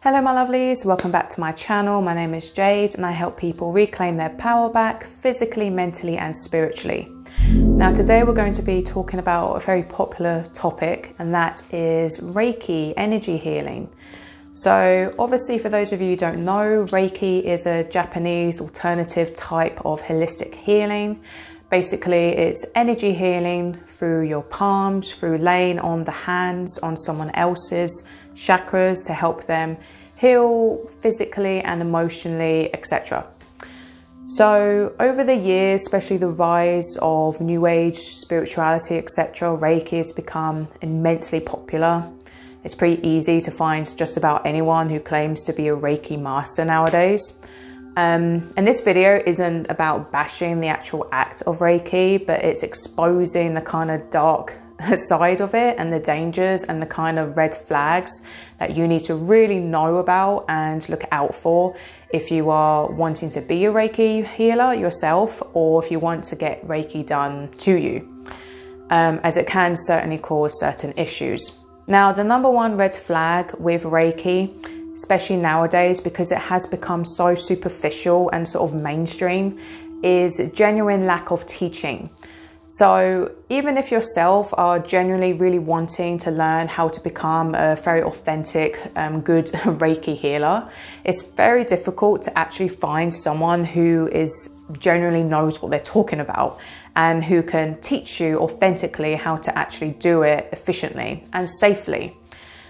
Hello my lovelies, welcome back to my channel. My name is Jade and I help people reclaim their power back physically, mentally and spiritually. Now today we're going to be talking about a very popular topic, and that is Reiki, energy healing. So obviously for those of you who don't know, Reiki is a Japanese alternative type of holistic healing. Basically it's energy healing through your palms, through laying on the hands on someone else's chakras to help them heal physically and emotionally, etc. So over the years, especially the rise of new age spirituality, etc., Reiki has become immensely popular. It's pretty easy to find just about anyone who claims to be a Reiki master nowadays. And this video isn't about bashing the actual act of Reiki, but it's exposing the kind of dark side of it and the dangers and the kind of red flags that you need to really know about and look out for if you are wanting to be a Reiki healer yourself, or if you want to get Reiki done to you, as it can certainly cause certain issues. Now, the number one red flag with Reiki, especially nowadays because it has become so superficial and sort of mainstream, is genuine lack of teaching. So even if yourself are genuinely really wanting to learn how to become a very authentic, good Reiki healer, it's very difficult to actually find someone who genuinely knows what they're talking about and who can teach you authentically how to actually do it efficiently and safely.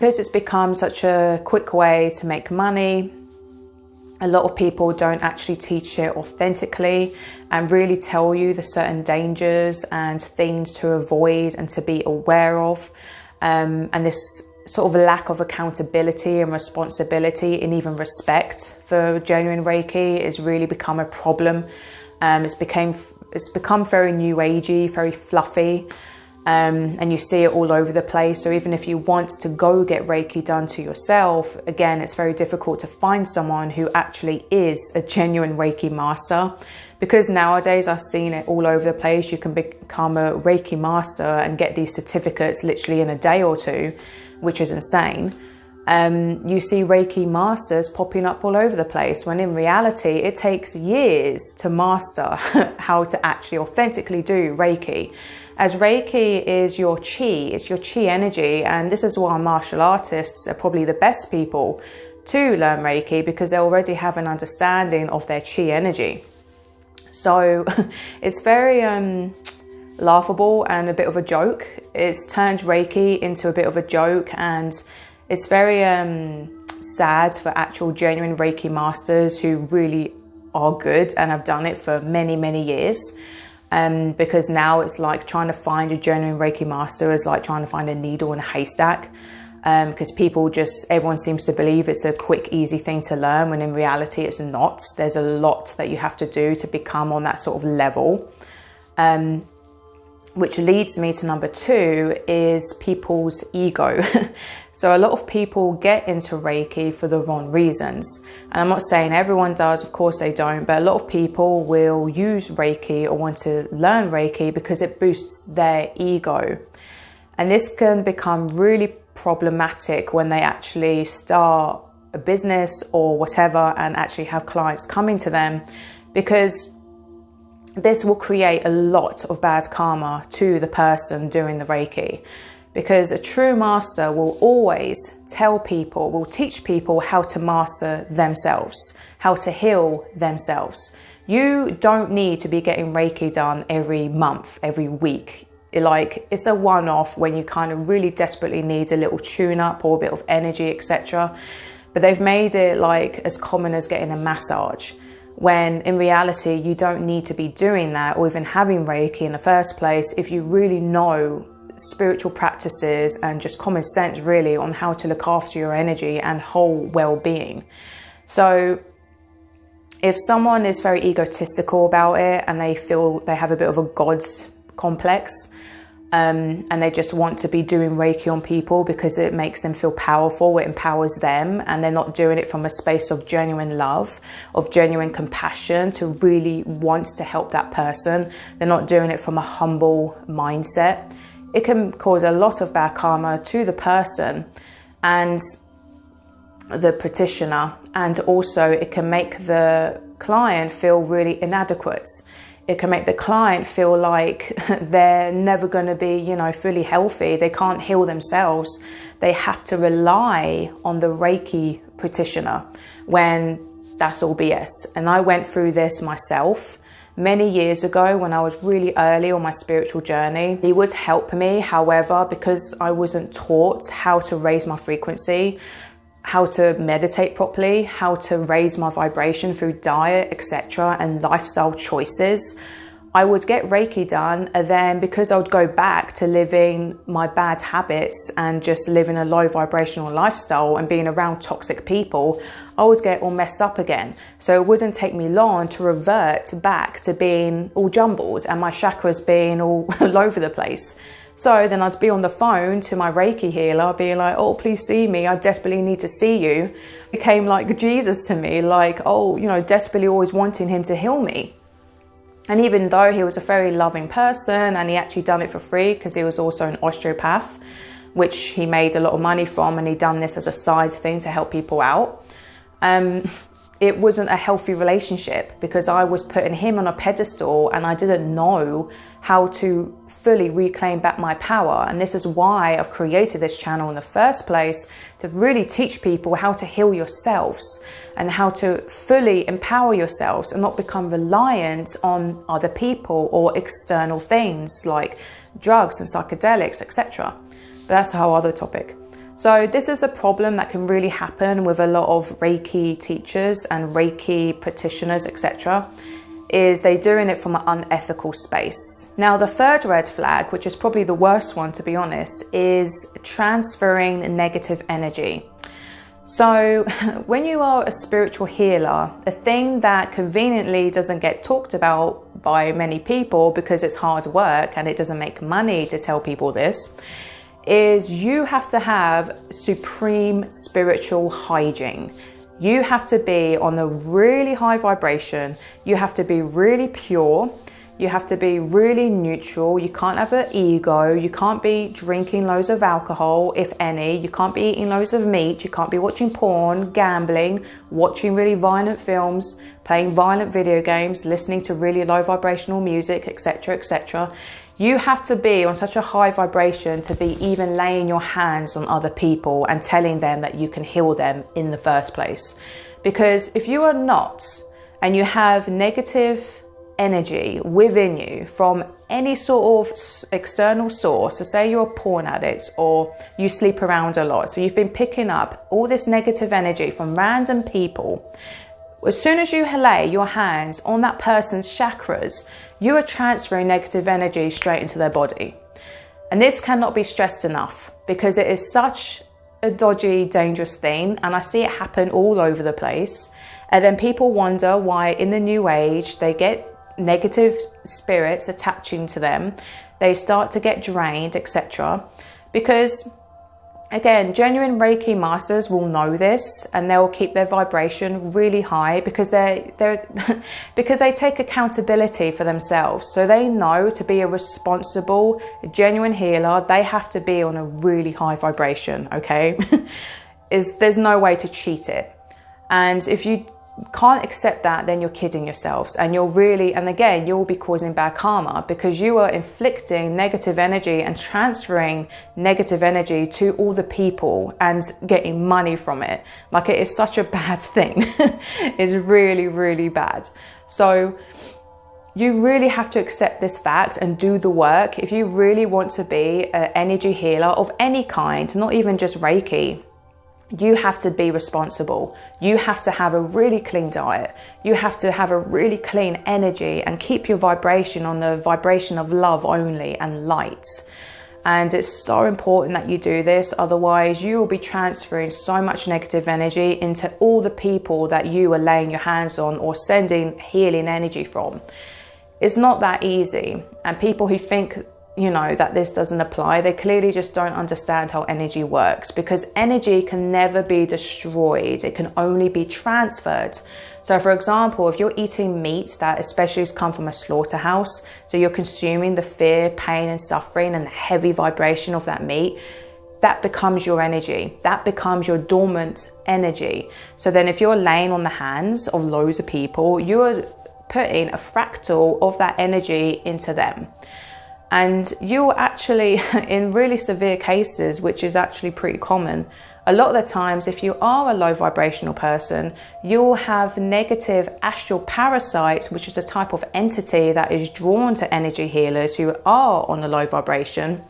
Because it's become such a quick way to make money, a lot of people don't actually teach it authentically and really tell you the certain dangers and things to avoid and to be aware of. And this sort of lack of accountability and responsibility and even respect for genuine Reiki has really become a problem. It's become very new agey, very fluffy. And you see it all over the place. So even if you want to go get Reiki done to yourself, again, it's very difficult to find someone who actually is a genuine Reiki master, because nowadays I've seen it all over the place. You can become a Reiki master and get these certificates literally in a day or two, which is insane. You see Reiki masters popping up all over the place, when in reality it takes years to master how to actually authentically do Reiki. As Reiki is your chi, it's your chi energy, and this is why martial artists are probably the best people to learn Reiki, because they already have an understanding of their chi energy. So it's very laughable and a bit of a joke. It's turned Reiki into a bit of a joke, and it's very sad for actual genuine Reiki masters who really are good and have done it for many, many years. Because now it's like trying to find a genuine Reiki master is like trying to find a needle in a haystack. Because everyone seems to believe it's a quick, easy thing to learn, when in reality it's not. There's a lot that you have to do to become on that sort of level. Which leads me to number two, is people's ego. So a lot of people get into Reiki for the wrong reasons. And I'm not saying everyone does, of course they don't, but a lot of people will use Reiki or want to learn Reiki because it boosts their ego. And this can become really problematic when they actually start a business or whatever and actually have clients coming to them, because this will create a lot of bad karma to the person doing the Reiki. Because a true master will always teach people how to master themselves, how to heal themselves. You don't need to be getting Reiki done every month, every week. It's a one-off when you kind of really desperately need a little tune-up or a bit of energy, etc. But they've made it like as common as getting a massage, when in reality you don't need to be doing that or even having Reiki in the first place if you really know spiritual practices and just common sense really on how to look after your energy and whole well-being. So if someone is very egotistical about it and they feel they have a bit of a god's complex, and they just want to be doing Reiki on people because it makes them feel powerful, it empowers them, and they're not doing it from a space of genuine love, of genuine compassion to really want to help that person. They're not doing it from a humble mindset. It can cause a lot of bad karma to the person. And the practitioner, and also it can make the client feel really inadequate. It can make the client feel like they're never going to be, fully healthy. They can't heal themselves. They have to rely on the Reiki practitioner, when that's all BS. And I went through this myself many years ago when I was really early on my spiritual journey. He would help me. However, because I wasn't taught how to raise my frequency, how to meditate properly, how to raise my vibration through diet, etc., and lifestyle choices, I would get Reiki done, and then because I would go back to living my bad habits and just living a low vibrational lifestyle and being around toxic people, I would get all messed up again. So it wouldn't take me long to revert back to being all jumbled and my chakras being all over the place. So then I'd be on the phone to my Reiki healer being like, oh, please see me. I desperately need to see you. It became like Jesus to me, like, desperately always wanting him to heal me. And even though he was a very loving person and he actually done it for free because he was also an osteopath, which he made a lot of money from, and he done this as a side thing to help people out. It wasn't a healthy relationship because I was putting him on a pedestal and I didn't know how to fully reclaim back my power. And this is why I've created this channel in the first place, to really teach people how to heal yourselves and how to fully empower yourselves and not become reliant on other people or external things like drugs and psychedelics, etc. But that's a whole other topic. So this is a problem that can really happen with a lot of Reiki teachers and Reiki practitioners, etc., is they doing it from an unethical space. Now, the third red flag, which is probably the worst one to be honest, is transferring negative energy. So when you are a spiritual healer, a thing that conveniently doesn't get talked about by many people because it's hard work and it doesn't make money to tell people this, is you have to have supreme spiritual hygiene. You have to be on a really high vibration. You have to be really pure. You have to be really neutral. You can't have an ego. You can't be drinking loads of alcohol, if any. You can't be eating loads of meat. You can't be watching porn, gambling, watching really violent films, playing violent video games, listening to really low vibrational music, etc., etc. You have to be on such a high vibration to be even laying your hands on other people and telling them that you can heal them in the first place. Because if you are not, and you have negative energy within you from any sort of external source, so say you're a porn addict or you sleep around a lot, so you've been picking up all this negative energy from random people, as soon as you lay your hands on that person's chakras, you are transferring negative energy straight into their body. And this cannot be stressed enough because it is such a dodgy, dangerous thing. And I see it happen all over the place. And then people wonder why in the new age they get negative spirits attaching to them. They start to get drained, etc. Because again, genuine Reiki masters will know this and they'll keep their vibration really high because because they take accountability for themselves. So they know to be a responsible, genuine healer, they have to be on a really high vibration, okay? There's no way to cheat it. And if you can't accept that, then you're kidding yourselves, and again you'll be causing bad karma because you are inflicting negative energy and transferring negative energy to all the people and getting money from it. Like, it is such a bad thing. It's really, really bad. So you really have to accept this fact and do the work if you really want to be an energy healer of any kind, not even just Reiki. You have to be responsible. You have to have a really clean diet. You have to have a really clean energy and keep your vibration on the vibration of love only and light. And it's so important that you do this. Otherwise, you will be transferring so much negative energy into all the people that you are laying your hands on or sending healing energy from. It's not that easy. And people who think that this doesn't apply, they clearly just don't understand how energy works, because energy can never be destroyed. It can only be transferred. So for example, if you're eating meat that especially has come from a slaughterhouse, so you're consuming the fear, pain and suffering and the heavy vibration of that meat, that becomes your energy. That becomes your dormant energy. So then if you're laying on the hands of loads of people, you're putting a fractal of that energy into them. And you'll actually, in really severe cases, which is actually pretty common, a lot of the times, if you are a low vibrational person, you'll have negative astral parasites, which is a type of entity that is drawn to energy healers who are on a low vibration.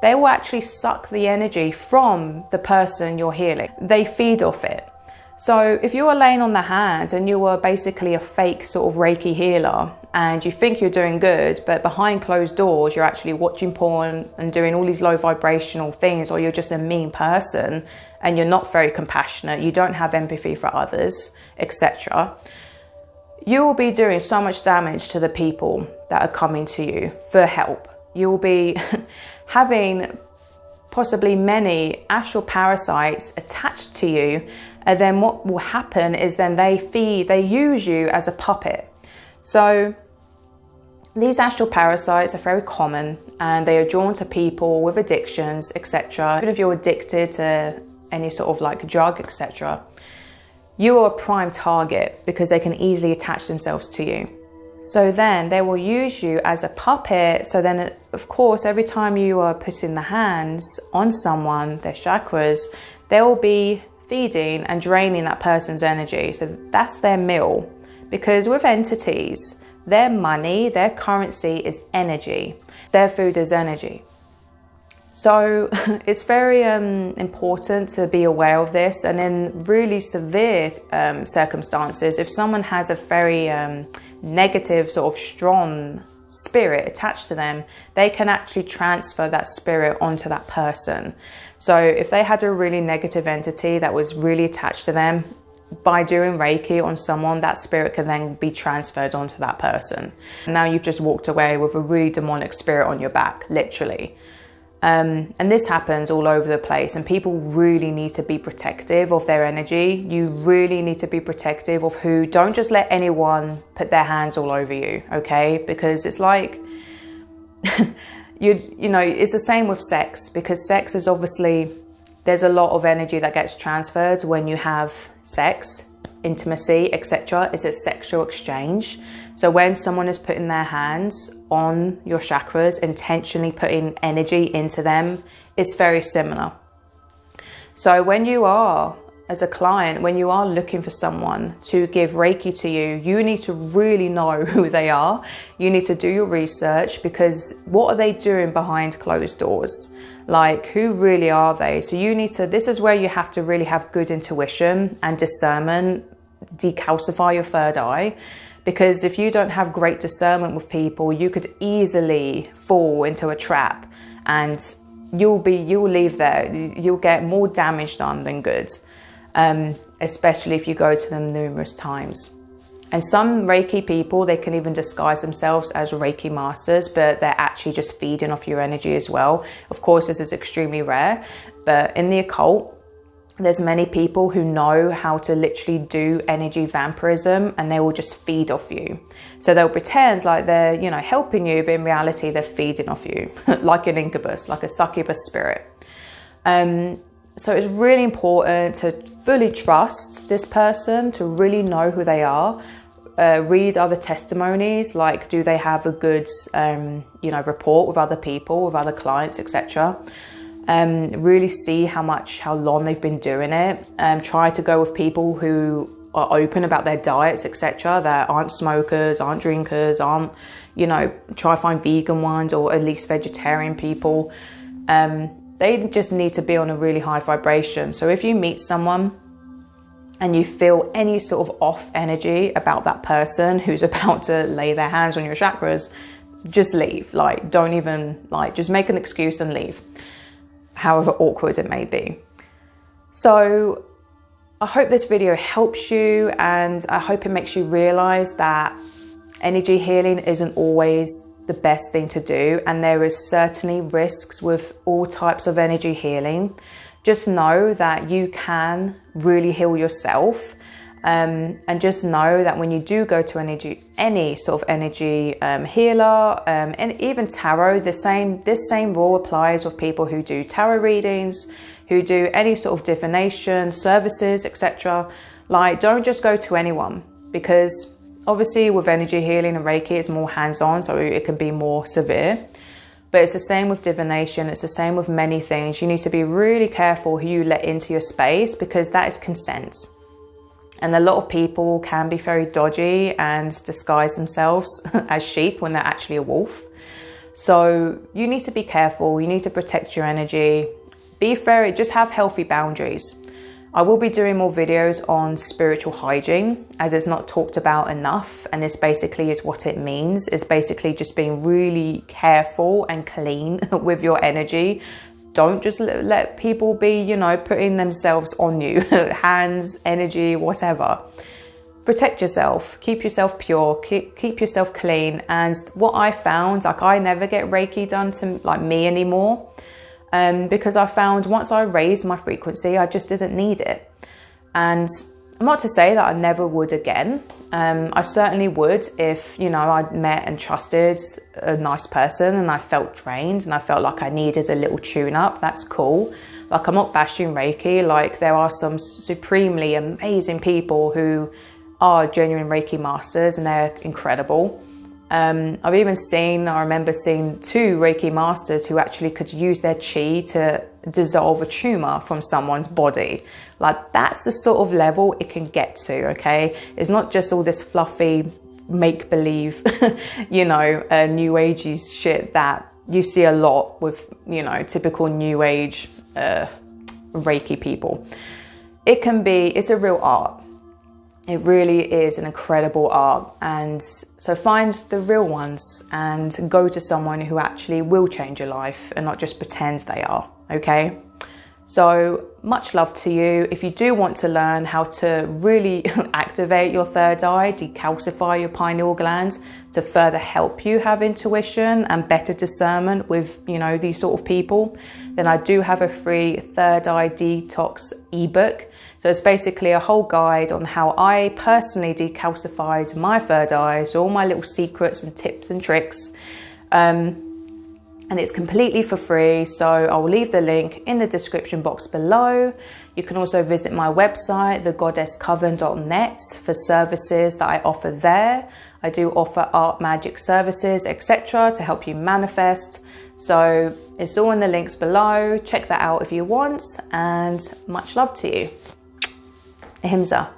They will actually suck the energy from the person you're healing. They feed off it. So if you are laying on the hands and you are basically a fake sort of Reiki healer and you think you're doing good, but behind closed doors, you're actually watching porn and doing all these low vibrational things, or you're just a mean person and you're not very compassionate, you don't have empathy for others, etc., you will be doing so much damage to the people that are coming to you for help. You will be having possibly many astral parasites attached to you, and then what will happen is then they use you as a puppet. So these astral parasites are very common and they are drawn to people with addictions, etc. Even if you're addicted to any sort of like drug, etc., you are a prime target because they can easily attach themselves to you. So then they will use you as a puppet. So then, of course, every time you are putting the hands on someone, their chakras, they will be feeding and draining that person's energy. So that's their meal. Because with entities, their money, their currency is energy. Their food is energy. So it's very important to be aware of this. And in really severe circumstances, if someone has a very negative sort of strong spirit attached to them, they can actually transfer that spirit onto that person. So if they had a really negative entity that was really attached to them, by doing Reiki on someone, that spirit can then be transferred onto that person. And now you've just walked away with a really demonic spirit on your back, literally. And this happens all over the place, and people really need to be protective of their energy. You really need to be protective of who. Don't just let anyone put their hands all over you, okay? Because it's like, you know, it's the same with sex, because sex is obviously, there's a lot of energy that gets transferred when you have sex, intimacy, etc. It's a sexual exchange. So when someone is putting their hands on your chakras, intentionally putting energy into them, it's very similar. So when you are, as a client, when you are looking for someone to give Reiki to you, you need to really know who they are. You need to do your research, because what are they doing behind closed doors? Like, who really are they? So you need to, this is where you have to really have good intuition and discernment, decalcify your third eye. Because if you don't have great discernment with people, you could easily fall into a trap, and you'll leave there. You'll get more damage done than good, especially if you go to them numerous times. And some Reiki people, they can even disguise themselves as Reiki masters, but they're actually just feeding off your energy as well. Of course, this is extremely rare, but in the occult, there's many people who know how to literally do energy vampirism, and they will just feed off you. So they'll pretend like they're, you know, helping you, but in reality, they're feeding off you like an incubus, like a succubus spirit. So it's really important to fully trust this person, to really know who they are. Read other testimonies, like do they have a good, rapport with other people, with other clients, etc. Really see how long they've been doing it. Try to go with people who are open about their diets, etc., that aren't smokers, aren't drinkers, aren't, try to find vegan ones, or at least vegetarian people. They just need to be on a really high vibration. So if you meet someone and you feel any sort of off energy about that person who's about to lay their hands on your chakras, just leave. Don't even, just make an excuse and leave, however awkward it may be. So I hope this video helps you, and I hope it makes you realize that energy healing isn't always the best thing to do, and there is certainly risks with all types of energy healing. Just know that you can really heal yourself, And just know that when you do go to any sort of energy healer, and even tarot, this same rule applies with people who do tarot readings, who do any sort of divination services, etc. Like, don't just go to anyone, because obviously with energy healing and Reiki, it's more hands-on, so it can be more severe. But it's the same with divination. It's the same with many things. You need to be really careful who you let into your space, because that is consent. And a lot of people can be very dodgy and disguise themselves as sheep when they're actually a wolf. So you need to be careful. You need to protect your energy. Be fair, just have healthy boundaries. I will be doing more videos on spiritual hygiene, as it's not talked about enough. And this basically is what it means. It's basically just being really careful and clean with your energy. Don't just let people be, you know, putting themselves on you, hands, energy, whatever. Protect yourself, keep yourself pure, keep yourself clean. And what I found, like, I never get Reiki done to like me anymore, because I found once I raised my frequency, I just didn't need it. And I'm not to say that I never would again. I certainly would if, you know, I met and trusted a nice person and I felt drained and I felt like I needed a little tune up. That's cool. Like, I'm not bashing Reiki. Like, there are some supremely amazing people who are genuine Reiki masters and they're incredible. I've even I remember seeing 2 Reiki masters who actually could use their chi to dissolve a tumor from someone's body. Like, that's the sort of level it can get to, okay? It's not just all this fluffy make-believe, you know, new agey shit that you see a lot with, you know, typical new age Reiki people. It's a real art. It really is an incredible art. And so find the real ones and go to someone who actually will change your life and not just pretend they are, okay? So much love to you. If you do want to learn how to really activate your third eye, decalcify your pineal gland to further help you have intuition and better discernment with, you know, these sort of people, then I do have a free third eye detox ebook. So it's basically a whole guide on how I personally decalcified my third eye, so all my little secrets and tips and tricks. And it's completely for free, so I'll leave the link in the description box below. You can also visit my website, thegoddesscoven.net, for services that I offer there. I do offer art, magic services, etc. to help you manifest. So it's all in the links below. Check that out if you want, and much love to you. Ahimsa.